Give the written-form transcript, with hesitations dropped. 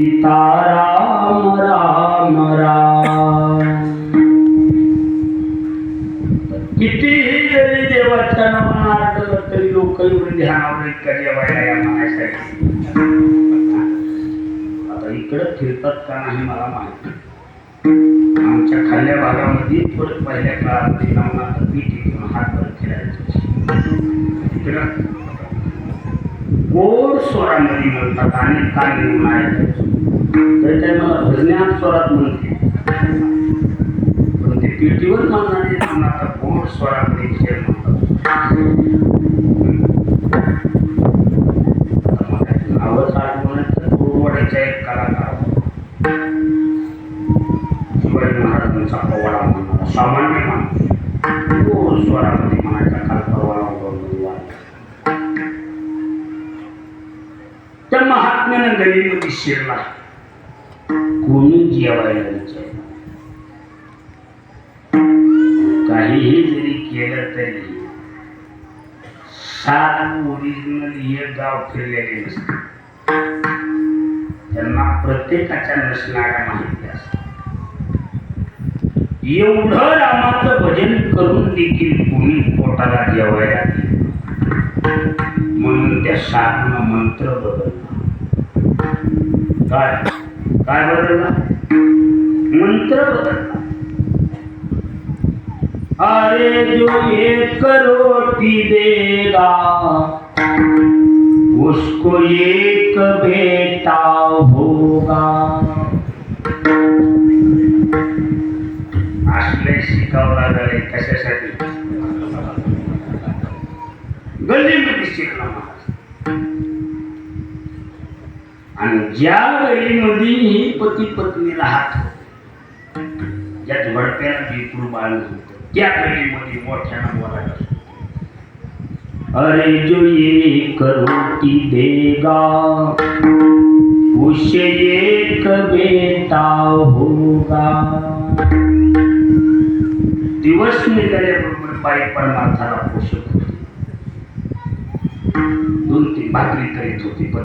सीताराम राम राम. कितीही जरी देवाच्या नावानं आठवलं तरी लोक एवढे ध्यानावर इतका जेवायला या म्हणायसाठी. आता इकडं फिरतात का नाही मला माहिती. आमच्या खाल्ल्या भागामध्ये परत पहिल्या काळामध्ये नावनाथ पीठ घेऊन हात वर फिरायचं. इकडं गोड स्वरामध्ये म्हणतात आणि काय घेऊन ऐकायचं तर ते मला भजन्या स्वरात म्हणते. पण ते पेटीवर म्हणणारे नावनाथ गोड स्वरामध्ये विषय म्हणतात. नावच आठवण्याचं गोडवाड्याचा एक कलाकार शिवाजी महाराजांचा पवाडा म्हणणारा सामान्य माणूस गोड स्वरामध्ये म्हणायचा काल परवाला त्या महात्म्यानं गलीमध्ये शिरला. कोणी जेवायला विचारलं. काहीही जरी केलं तरी सात ओरिजिनल हे गाव फिरलेले नसते. त्यांना प्रत्येकाच्या नसणाऱ्या माहिती असतात. एवढं रामाचं भजन करून देखील कोणी पोटाला जेवायला दिलं म्हणून त्या साधून मंत्र बदलला. काय काय बदलला? मंत्र बदलला. अरे जो एक रोटी देगा उसको एक बेटा होगा. असले शिकावला गेले कशासाठी? गल्लीमध्ये शिकला महाराज. आणि ज्या गल्लीमध्ये ही पती पत्नी राहत होते, ज्या झोडप्याला बिलकुल बाळ होतं, त्या गल्लीमध्ये मोठ्यानं बोलायला असतो. अरे जो एक रोटी देगा उसे एक बेटा होगा. दिवस निघाल्याबरोबर बाई परमार्थाला पोषक होती. 2-3 भाकरी करीत होती.